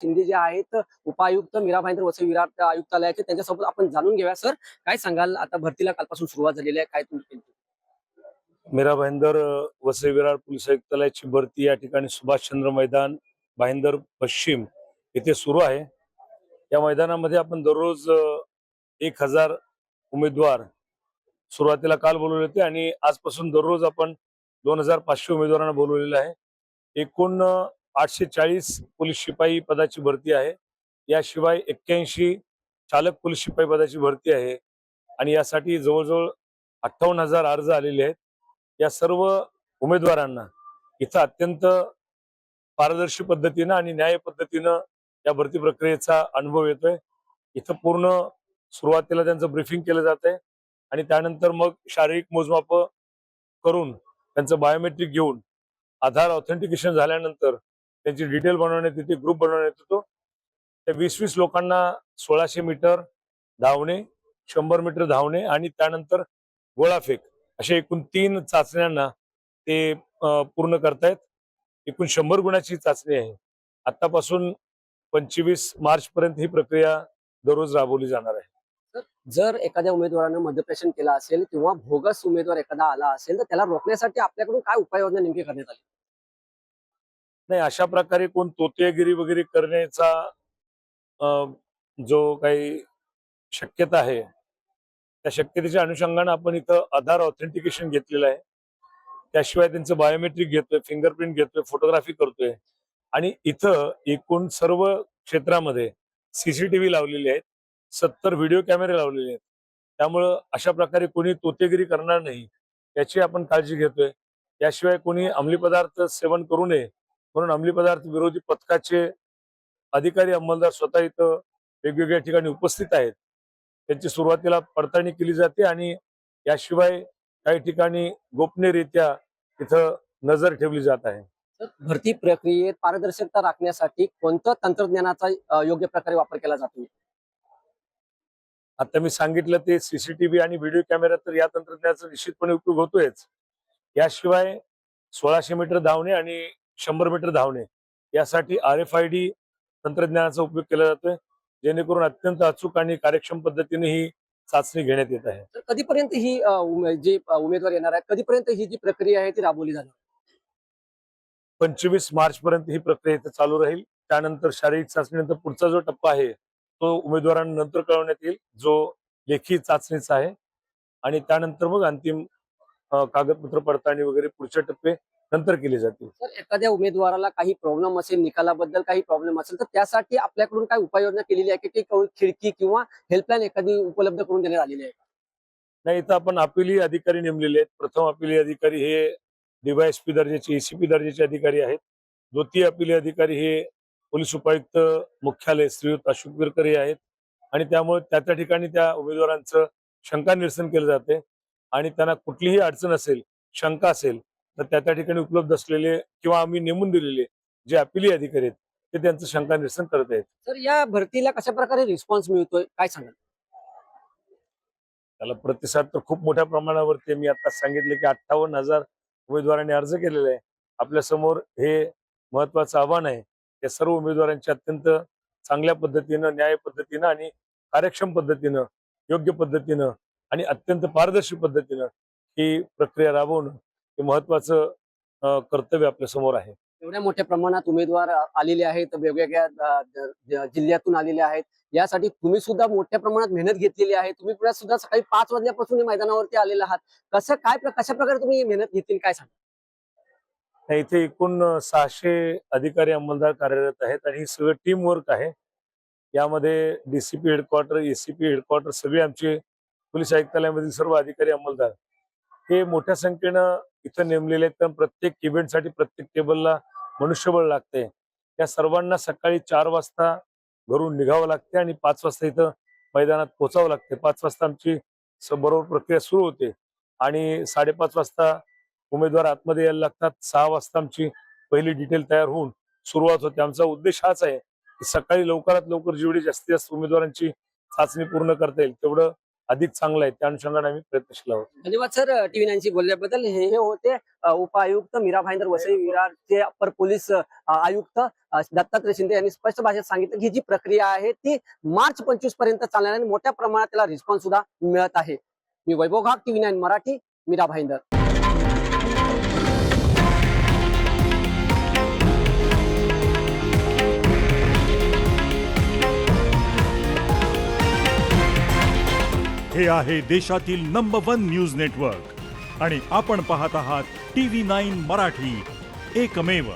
शिंदे जे आहेत उपायुक्त मीरा भाईंदर वसई विरार आयुक्तालयाचे त्यांच्यासोबत आपण जाणून घेऊया. सर, काय सांगाल? आता भरतीला कालपासून सुरुवात झालेली आहे, काय तुम्ही केली? मीरा भाईंदर वसई विरार पोलीस आयुक्तालयाची भरती या ठिकाणी सुभाषचंद्र मैदान भाईंदर पश्चिम येथे सुरू आहे. या मैदानामध्ये आपण दररोज 1000 उमेदवार सुरुवातीला काल बोलवले होते आणि आजपासून दररोज आपण 2500 उमेदवारांना बोलवलेलं आहे. एकूण 840 पोलीस शिपाई पदाची भरती आहे. याशिवाय 81 चालक पोलीस शिपाई पदाची भरती आहे आणि यासाठी जवळजवळ 58,000 अर्ज आलेले आहेत. या सर्व उमेदवारांना इथं अत्यंत पारदर्शी पद्धतीनं आणि न्याय पद्धतीनं या भरती प्रक्रियेचा अनुभव येतोय. इथं पूर्ण सुरुवातीला त्यांचं ब्रीफिंग केलं जात आहे आणि त्यानंतर मग शारीरिक मोजमाप करून त्यांचं बायोमेट्रिक घेऊन आधार ऑथेंटिकेशन झाल्यानंतर त्यांची डिटेल बनवण्यात येते, ग्रुप बनवण्यात येतो. त्या 20-20 लोकांना 1600 मीटर धावणे, 100 मीटर धावणे आणि त्यानंतर गोळाफेक अशा एकूण 3 चाचण्यांना ते पूर्ण करतायत. एकूण 100 गुणाची चाचणी आहे. आतापासून 25 मार्च पर्यंत ही प्रक्रिया दररोज राबवली जाणार आहे. जर एखाद्या उमेदवारानं मद्यप्राशन केला असेल किंवा भोगस उमेदवार एखादा आला असेल तर त्याला रोखण्यासाठी आपल्याकडून काय उपाययोजना नेमकी करण्यात आली? नाही, अशा प्रकारे कोण तोतेगिरी वगैरे करण्याचा जो काही शक्यता आहे त्या शक्यतेच्या अनुषंगाने आपण इथं आधार ऑथेंटिकेशन घेतलेलं आहे. त्याशिवाय त्यांचं बायोमेट्रिक घेतोय, फिंगरप्रिंट घेतोय, फोटोग्राफी करतोय आणि इथं एकूण सर्व क्षेत्रामध्ये सीसीटीव्ही लावलेले आहेत, 70 व्हिडिओ कॅमेरे लावलेले आहेत. त्यामुळं अशा प्रकारे कोणी तोतेगिरी करणार नाही याची आपण काळजी घेतोय. याशिवाय कोणी अंमली पदार्थ सेवन करू नये म्हणून अंमली पदार्थ विरोधी पथकाचे अधिकारी अंमलदार स्वतः इथं वेगवेगळ्या ठिकाणी उपस्थित आहेत. त्यांची सुरुवातीला पडताळणी केली जाते आणि याशिवाय काही ठिकाणी गोपनीयरित्या इथं नजर ठेवली जात आहे. भरती प्रक्रियेत पारदर्शकता राखण्यासाठी कोणत्या तंत्रज्ञानाचा योग्य प्रकारे वापर केला जातो? आता मी सांगितलं ते सीसीटीव्ही आणि व्हिडिओ कॅमेरा, तर या तंत्रज्ञानाचा निश्चितपणे उपयोग होतोयच. याशिवाय 1600 मीटर धावणे आणि 100 मीटर धावणे यासाठी RFID तंत्रज्ञानाचा उपयोग केला जातोय, जेणेकरून अत्यंत अचूक आणि कार्यक्षम पद्धतीने ही चाचणी घेण्यात येत आहे. तर कधीपर्यंत ही जे उमेदवार येणार आहेत, कधीपर्यंत ही जी प्रक्रिया आहे ती राबवली जाणार? 25 मार्च पर्यंत ही प्रक्रिया इथं चालू राहील. त्यानंतर शारीरिक चाचणीनंतर पुढचा जो टप्पा आहे तो उमेदवारांना नंतर कळवण्यात येईल, जो लेखी चाचणीचा आहे आणि त्यानंतर मग अंतिम कागदपत्र पडताळणी वगैरे पुढचे टप्पे नंतर केले जातील. तर एखाद्या उमेदवाराला काही प्रॉब्लेम असेल, निकालाबद्दल काही प्रॉब्लेम असेल तर त्यासाठी आपल्याकडून काय उपाययोजना केलेली आहे की खिडकी किंवा हेल्पलाईन एखादी उपलब्ध करून देण्यात आलेली आहे? नाही, इथं आपण अपिली अधिकारी नेमलेले आहेत. प्रथम अपिली अधिकारी हे DYSP दर्जाचे, ACP दर्जाचे अधिकारी आहेत. द्वितीय अपिली अधिकारी हे पोलीस उपायुक्त मुख्यालय श्रीयुत अशोक विरकर हे आहेत आणि त्यामुळे त्या ठिकाणी त्या उमेदवारांचं शंका निरसन केलं जाते आणि त्यांना कुठलीही अडचण असेल, शंका असेल तर त्या ठिकाणी उपलब्ध असलेले किंवा आम्ही नेमून दिलेले जे अपिली अधिकारी आहेत ते त्यांचं शंका निरसन करत आहेत. तर या भरतीला कशा प्रकारे रिस्पॉन्स मिळतोय, काय सांगाल? त्याला प्रतिसाद तर खूप मोठ्या प्रमाणावरती मी आता सांगितले की 58,000 उमेदवारांनी अर्ज केलेले आहे. आपल्या समोर हे महत्वाचं आव्हान आहे. या सर्व उमेदवारांची अत्यंत चांगल्या पद्धतीनं, न्याय पद्धतीनं आणि कार्यक्षम पद्धतीनं, योग्य पद्धतीनं आणि अत्यंत पारदर्शी पद्धतीनं ही प्रक्रिया राबवणं हे महत्वाचं कर्तव्य आपल्या समोर आहे. एवढ्या मोठ्या प्रमाणात उमेदवार आलेले आहेत, वेगवेगळ्या जिल्ह्यातून आलेले आहेत. यासाठी तुम्ही सुद्धा मोठ्या प्रमाणात मेहनत घेतलेली आहे. तुम्ही सुद्धा सकाळी 5 वाजल्यापासून मैदानावरती आलेले आहात. कशा प्रकारे तुम्ही मेहनत घेतली, काय सांगा? इथे एकूण 600 अधिकारी अंमलदार कार्यरत आहेत आणि ही सगळं टीम वर्क आहे. यामध्ये DCP हेडक्वार्टर, ACP हेडक्वार्टर सगळे आमचे पोलीस आयुक्तालयामधील सर्व अधिकारी अंमलदार हे मोठ्या संख्येनं इथं नेमलेले आहेत. कारण प्रत्येक इव्हेंटसाठी प्रत्येक टेबलला मनुष्यबळ लागते. या सर्वांना सकाळी 4 वाजता घरून निघावं लागते आणि 5 वाजता इथं मैदानात पोहोचावं लागते. 5 वाजता आमची बरोबर प्रक्रिया सुरू होते आणि 5:30 वाजता उमेदवार आतमध्ये यायला लागतात. 6 वाजता आमची पहिली डिटेल तयार होऊन सुरुवात होते. आमचा उद्देश हाच आहे की सकाळी लवकरात लवकर जेवढी जास्तीत जास्त उमेदवारांची चाचणी पूर्ण करता येईल तेवढं अधिक चांगलं आहे, त्या अनुषंगाने आम्ही प्रयत्नशील आहोत. धन्यवाद सर, टीव्ही 9 बोलल्याबद्दल. हे होते उपायुक्त मीरा भाईंदर वसई विरारचे अपर पोलीस आयुक्त दत्तात्रय शिंदे यांनी स्पष्ट भाषेत सांगितलं की जी प्रक्रिया आहे ती मार्च 25 पर्यंत चालणार आहे आणि मोठ्या प्रमाणात त्याला रिस्पॉन्स सुद्धा मिळत आहे. मी वैभव घाग, टीव्ही 9 मराठी, मीरा भाईंदर. हे आहे देशातील नंबर 1 न्यूज नेटवर्क आणि आपण पाहत आहात टीव्ही 9 मराठी, एकमेव.